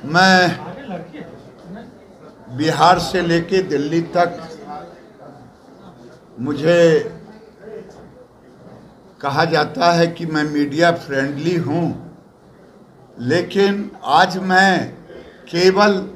मैं बिहार से लेके दिल्ली तक मुझे कहा जाता है कि मैं मीडिया फ्रेंडली हूँ, लेकिन आज मैं केवल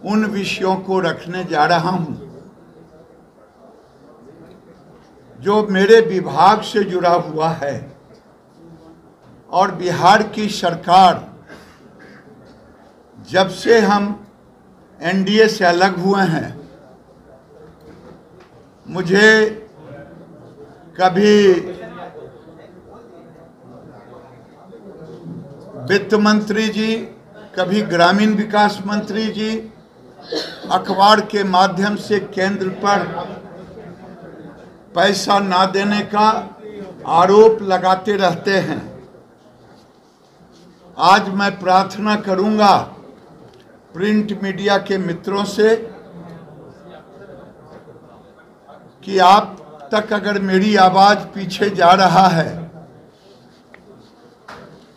उन विषयों को रखने जा रहा हूँ जो मेरे विभाग से जुड़ा हुआ है। और बिहार की सरकार जब से हम एनडीए से अलग हुए हैं, मुझे कभी वित्त मंत्री जी, कभी ग्रामीण विकास मंत्री जी अखबार के माध्यम से केंद्र पर पैसा ना देने का आरोप लगाते रहते हैं। आज मैं प्रार्थना करूंगा प्रिंट मीडिया के मित्रों से कि आप तक अगर मेरी आवाज पीछे जा रहा है,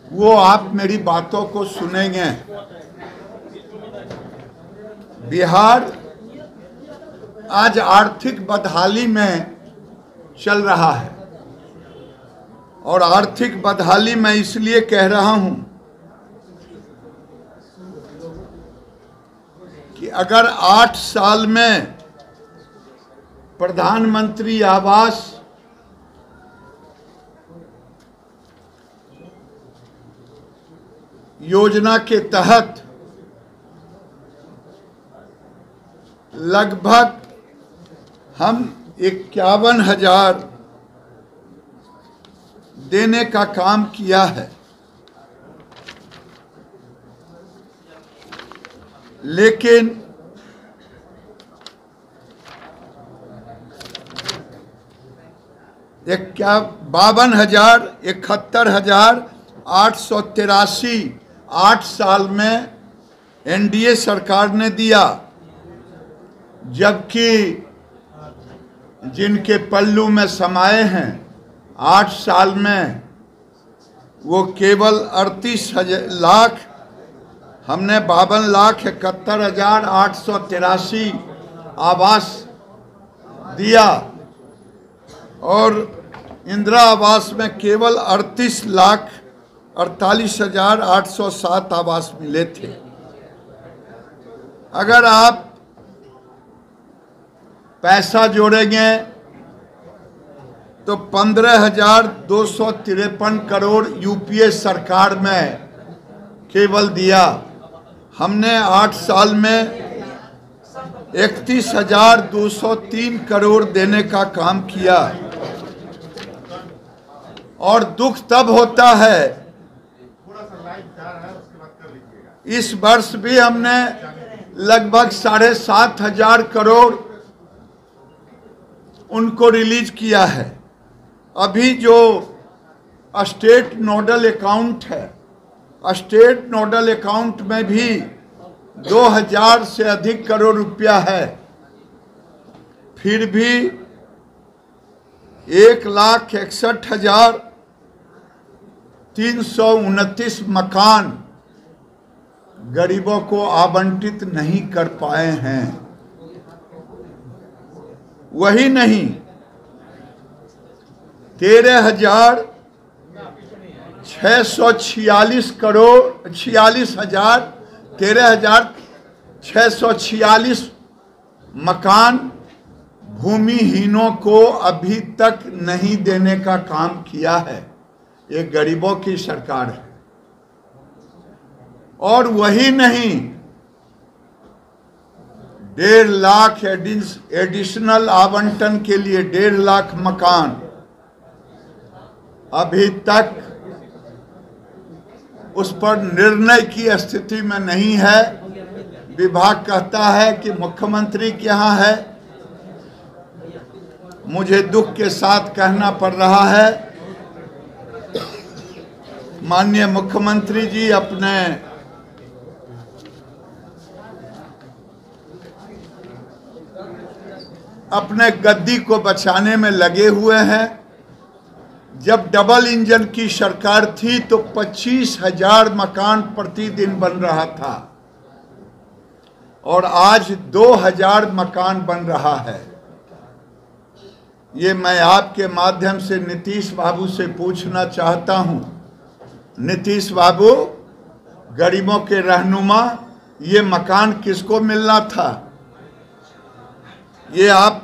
वो आप मेरी बातों को सुनेंगे। बिहार आज आर्थिक बदहाली में चल रहा है, और आर्थिक बदहाली मैं इसलिए कह रहा हूं कि अगर 8 साल में प्रधानमंत्री आवास योजना के तहत लगभग हम 51,000 देने का काम किया है, लेकिन क्या 52,71,883 8 साल में एनडीए सरकार ने दिया, जबकि जिनके पल्लू में समाये हैं 8 साल में वो केवल 38 लाख, हमने 52,71,883 आवास दिया, और इंदिरा आवास में केवल 38,48,807 आवास मिले थे। अगर आप पैसा जोड़ेंगे तो 15,253 करोड़ यूपीए सरकार में केवल दिया। हमने 8 साल में 31,203 करोड़ देने का काम किया। और दुख तब होता है, इस वर्ष भी हमने लगभग 7,500 करोड़ उनको रिलीज किया है। अभी जो स्टेट नोडल अकाउंट है, स्टेट नोडल अकाउंट में भी 2,000 से अधिक करोड़ रुपया है, फिर भी 1,61,329 मकान गरीबों को आवंटित नहीं कर पाए हैं। वही नहीं, 13,646 करोड़ 13,646 मकान भूमिहीनों को अभी तक नहीं देने का काम किया है। ये गरीबों की सरकार है। और वही नहीं, 1.5 लाख एडिशनल आवंटन के लिए 1.5 लाख मकान अभी तक उस पर निर्णय की स्थिति में नहीं है। विभाग कहता है कि मुख्यमंत्री के यहाँ है। मुझे दुख के साथ कहना पड़ रहा है, माननीय मुख्यमंत्री जी अपने गद्दी को बचाने में लगे हुए हैं। जब डबल इंजन की सरकार थी तो 25,000 मकान प्रतिदिन बन रहा था। और आज 2000 मकान बन रहा है। ये मैं आपके माध्यम से नीतीश बाबू से पूछना चाहता हूं, नीतीश बाबू, गरीबों के रहनुमा, ये मकान किसको मिलना था, ये आप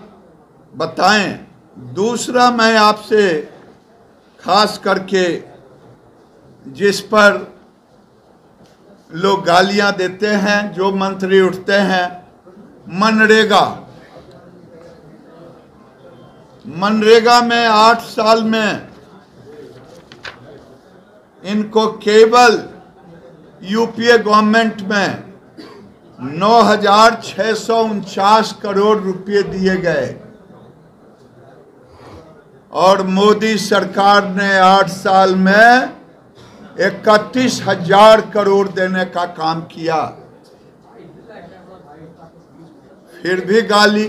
बताएं। दूसरा, मैं आपसे खास करके जिस पर लोग गालियां देते हैं, जो मंत्री उठते हैं, मनरेगा में 8 साल में इनको केवल यूपीए गवर्नमेंट में 9,649 करोड़ रुपए दिए गए और मोदी सरकार ने 8 साल में 31,000 करोड़ देने का काम किया। फिर भी गाली,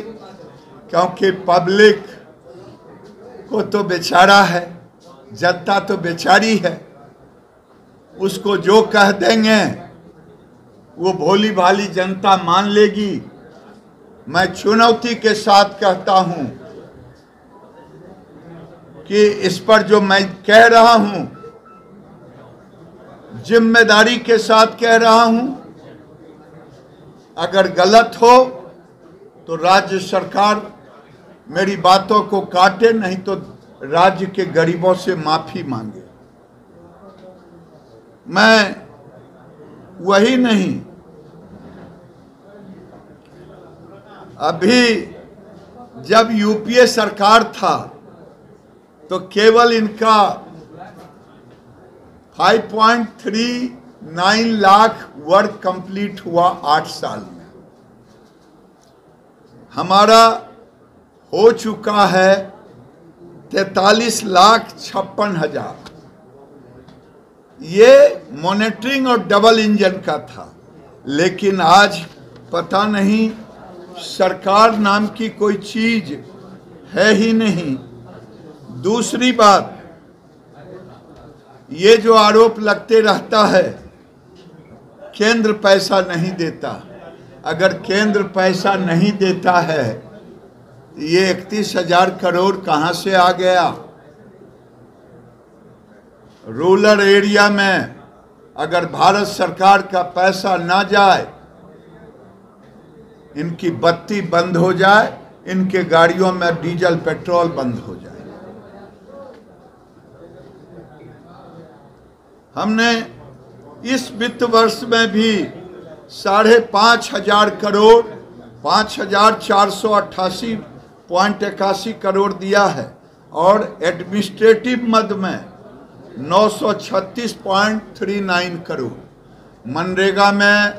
क्योंकि पब्लिक को तो बेचारा है, जनता तो बेचारी है, उसको जो कह देंगे वो भोली भाली जनता मान लेगी। मैं चुनौती के साथ कहता हूं कि इस पर जो मैं कह रहा हूं, जिम्मेदारी के साथ कह रहा हूं। अगर गलत हो तो राज्य सरकार मेरी बातों को काटे, नहीं तो राज्य के गरीबों से माफी मांगे। मैं वही नहीं, अभी जब यूपीए सरकार था तो केवल इनका 5.39 लाख वर्क कंप्लीट हुआ 8 साल में। हमारा हो चुका है 43,56,000। ये मॉनिटरिंग और डबल इंजन का था, लेकिन आज पता नहीं सरकार नाम की कोई चीज है ही नहीं। दूसरी बात, ये जो आरोप लगते रहता है केंद्र पैसा नहीं देता, अगर केंद्र पैसा नहीं देता है ये 31,000 करोड़ कहां से आ गया? रूरल एरिया में अगर भारत सरकार का पैसा ना जाए, इनकी बत्ती बंद हो जाए, इनके गाड़ियों में डीजल पेट्रोल बंद हो जाए। हमने इस वित्त वर्ष में भी 5,500 करोड़ 5,488.81 करोड़ दिया है और एडमिनिस्ट्रेटिव मद में 936.39 करोड़। मनरेगा में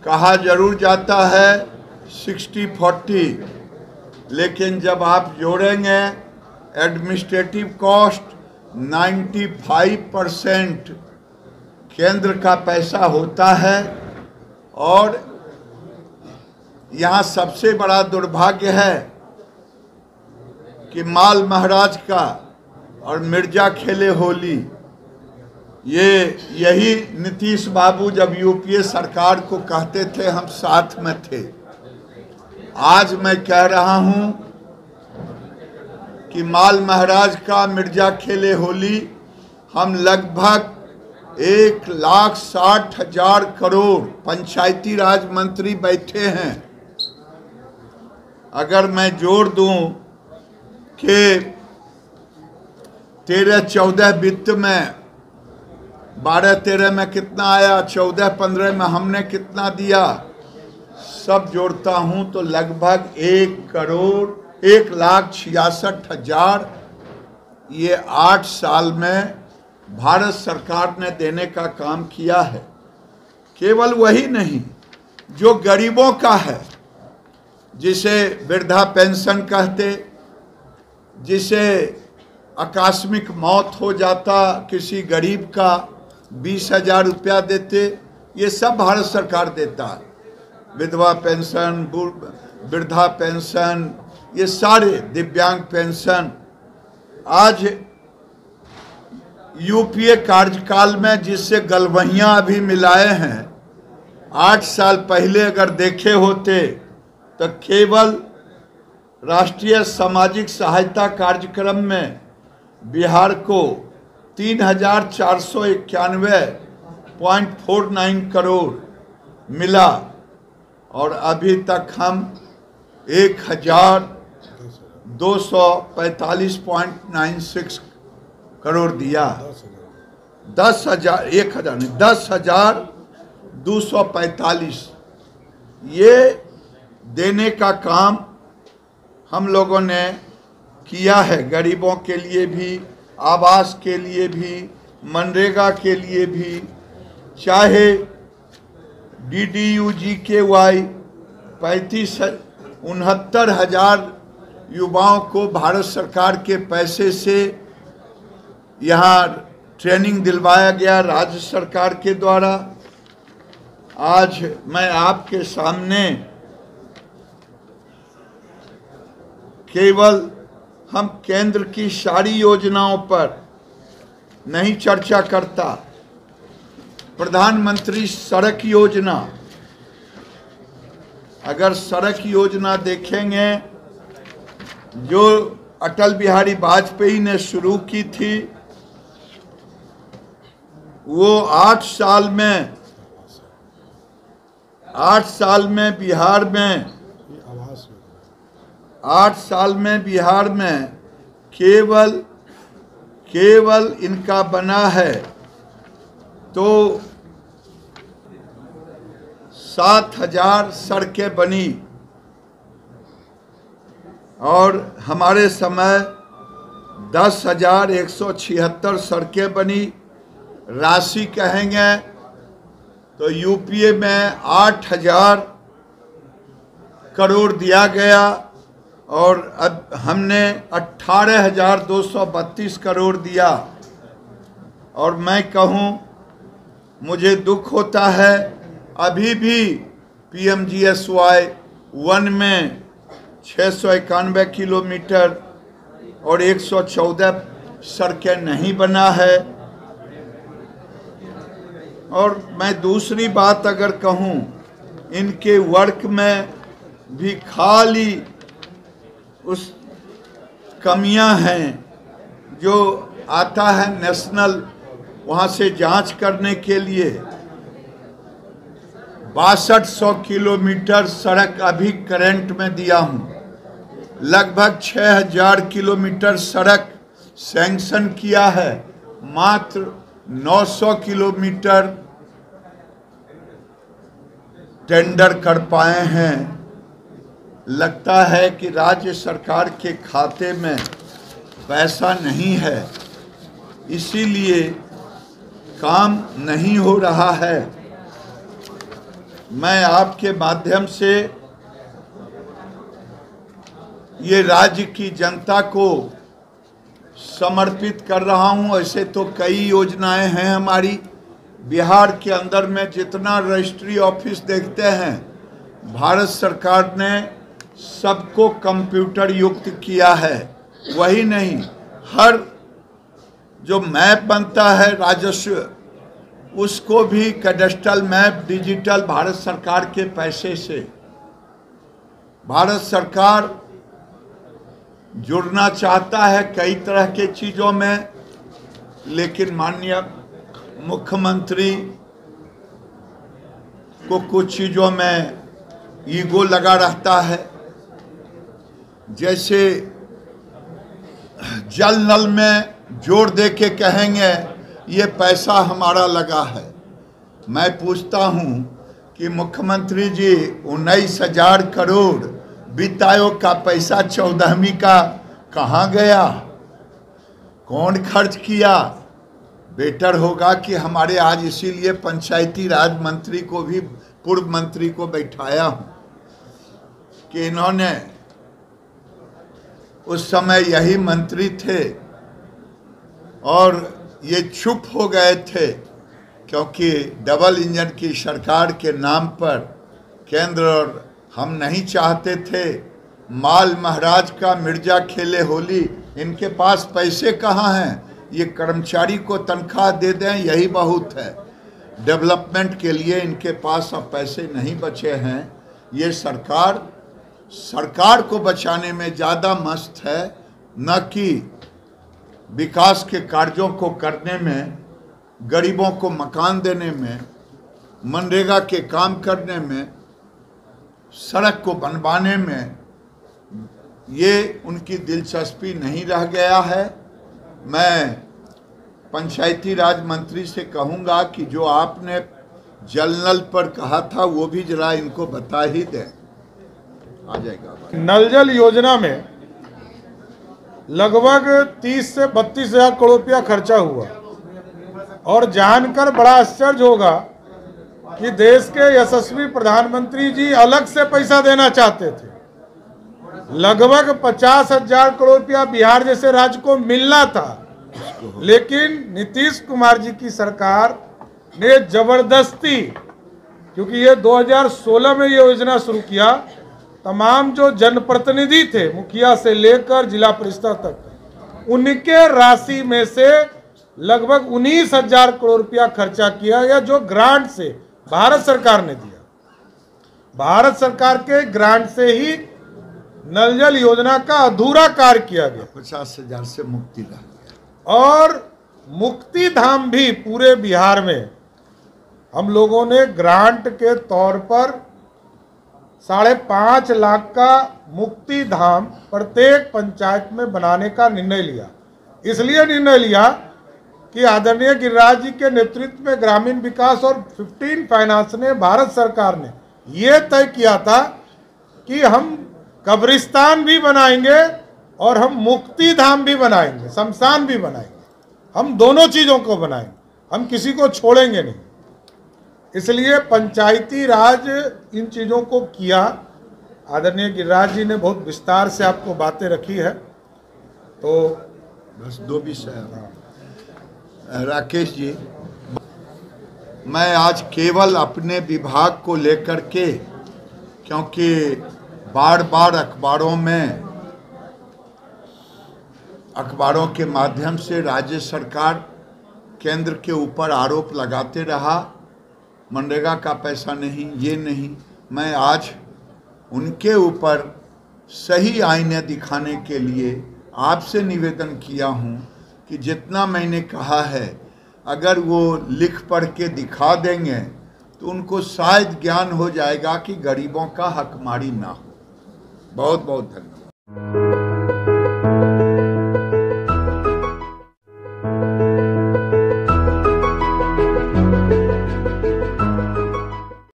कहा जरूर जाता है 60-40, लेकिन जब आप जोड़ेंगे एडमिनिस्ट्रेटिव कॉस्ट 95% केंद्र का पैसा होता है। और यहाँ सबसे बड़ा दुर्भाग्य है कि माल महाराज का और मिर्जा खेले होली, यही नीतीश बाबू जब यूपीए सरकार को कहते थे हम साथ में थे। आज मैं कह रहा हूं कि माल महाराज का मिर्जा खेले होली हम लगभग 1,60,000 करोड़, पंचायती राज मंत्री बैठे हैं, अगर मैं जोड़ दूं कि 13-14 वित्त में 12-13 में कितना आया, 14-15 में हमने कितना दिया, सब जोड़ता हूं तो लगभग 1,66,000 ये 8 साल में भारत सरकार ने देने का काम किया है। केवल वही नहीं, जो गरीबों का है, जिसे वृद्धा पेंशन कहते, जिसे आकस्मिक मौत हो जाता किसी गरीब का 20,000 रुपया देते, ये सब भारत सरकार देता है। विधवा पेंशन, वृद्धा पेंशन, ये सारे दिव्यांग पेंशन। आज यूपीए कार्यकाल में जिससे गलवहियां अभी मिलाए हैं, 8 साल पहले अगर देखे होते तो केवल राष्ट्रीय सामाजिक सहायता कार्यक्रम में बिहार को 3,491.49 करोड़ मिला और अभी तक हम 1,245.96 करोड़ दिया। 10,245 ये देने का काम हम लोगों ने किया है। गरीबों के लिए भी, आवास के लिए भी, मनरेगा के लिए भी, चाहे DDU-GKY 69,000 युवाओं को भारत सरकार के पैसे से यहाँ ट्रेनिंग दिलवाया गया राज्य सरकार के द्वारा। आज मैं आपके सामने केवल हम केंद्र की सारी योजनाओं पर नहीं चर्चा करता। प्रधानमंत्री सड़क योजना, अगर सड़क योजना देखेंगे जो अटल बिहारी वाजपेयी ने शुरू की थी, वो 8 साल में बिहार में केवल इनका बना है तो 7,000 सड़कें बनी और हमारे समय 10,176 सड़कें बनी। राशि कहेंगे तो यूपीए में 8,000 करोड़ दिया गया और अब हमने 18,232 करोड़ दिया। और मैं कहूँ, मुझे दुख होता है, अभी भी PMGSY 1 में 691 किलोमीटर और 114 सड़कें नहीं बना है। और मैं दूसरी बात अगर कहूँ, इनके वर्क में भी खाली उस कमियां हैं जो आता है नेशनल वहाँ से जांच करने के लिए। 6200 किलोमीटर सड़क अभी करंट में दिया हूँ। लगभग 6,000 किलोमीटर सड़क सैंक्शन किया है, मात्र 900 किलोमीटर टेंडर कर पाए हैं। लगता है कि राज्य सरकार के खाते में पैसा नहीं है, इसीलिए काम नहीं हो रहा है। मैं आपके माध्यम से ये राज्य की जनता को समर्पित कर रहा हूँ। ऐसे तो कई योजनाएं हैं हमारी बिहार के अंदर में। जितना रजिस्ट्री ऑफिस देखते हैं, भारत सरकार ने सबको कंप्यूटर युक्त किया है। वही नहीं, हर जो मैप बनता है राजस्व, उसको भी कैडेस्ट्रल मैप डिजिटल भारत सरकार के पैसे से। भारत सरकार जुड़ना चाहता है कई तरह के चीज़ों में, लेकिन माननीय मुख्यमंत्री को कुछ चीज़ों में ईगो लगा रहता है। जैसे जल नल में जोर दे के कहेंगे ये पैसा हमारा लगा है। मैं पूछता हूँ कि मुख्यमंत्री जी, 19,000 करोड़ वित्त आयोग का पैसा 14वीं का कहाँ गया, कौन खर्च किया? बेटर होगा कि हमारे आज इसीलिए पंचायती राज मंत्री को भी, पूर्व मंत्री को बैठाया हूँ कि इन्होंने, उस समय यही मंत्री थे और ये चुप हो गए थे क्योंकि डबल इंजन की सरकार के नाम पर केंद्र, और हम नहीं चाहते थे माल महाराज का मिर्जा खेले होली। इनके पास पैसे कहाँ हैं? ये कर्मचारी को तनख्वाह दे दें, यही बहुत है। डेवलपमेंट के लिए इनके पास अब पैसे नहीं बचे हैं। ये सरकार को बचाने में ज़्यादा मस्त है, न कि विकास के कार्यों को करने में, गरीबों को मकान देने में, मनरेगा के काम करने में, सड़क को बनवाने में। ये उनकी दिलचस्पी नहीं रह गया है। मैं पंचायती राज मंत्री से कहूँगा कि जो आपने जल नल पर कहा था वो भी जरा इनको बता ही दें। आ जाएगा। नल जल योजना में लगभग 30 से 32 हजार करोड़ रुपया खर्चा हुआ और जानकर बड़ा आश्चर्य होगा कि देश के यशस्वी प्रधानमंत्री जी अलग से पैसा देना चाहते थे। लगभग 50 हजार करोड़ रुपया बिहार जैसे राज्य को मिलना था, लेकिन नीतीश कुमार जी की सरकार ने जबरदस्ती, क्योंकि ये 2016 में ये योजना शुरू किया, तमाम जो जनप्रतिनिधि थे मुखिया से लेकर जिला परिषद तक, उनके राशि में से लगभग 19 हजार करोड़ रुपया खर्चा किया गया, जो ग्रांट से भारत सरकार ने दिया। भारत सरकार के ग्रांट से ही नल जल योजना का अधूरा कार्य किया गया। 50 हजार से मुक्ति रह गया। और मुक्ति धाम भी पूरे बिहार में हम लोगों ने ग्रांट के तौर पर 5.5 लाख का मुक्ति धाम प्रत्येक पंचायत में बनाने का निर्णय लिया। इसलिए निर्णय लिया कि आदरणीय गिरिराज जी के नेतृत्व में ग्रामीण विकास और 15 फाइनेंस ने, भारत सरकार ने ये तय किया था कि हम कब्रिस्तान भी बनाएंगे और हम मुक्ति धाम भी बनाएंगे, शमशान भी बनाएंगे। हम दोनों चीज़ों को बनाएंगे, हम किसी को छोड़ेंगे नहीं। इसलिए पंचायती राज इन चीज़ों को किया। आदरणीय गिरिराज जी ने बहुत विस्तार से आपको बातें रखी है। तो बस 2 विषय। राकेश जी, मैं आज केवल अपने विभाग को लेकर के, क्योंकि बार बार अखबारों के माध्यम से राज्य सरकार केंद्र के ऊपर आरोप लगाते रहा, मनरेगा का पैसा नहीं, ये नहीं। मैं आज उनके ऊपर सही आईने दिखाने के लिए आपसे निवेदन किया हूं कि जितना मैंने कहा है, अगर वो लिख पढ़ के दिखा देंगे तो उनको शायद ज्ञान हो जाएगा कि गरीबों का हकमारी ना हो। बहुत बहुत धन्यवाद।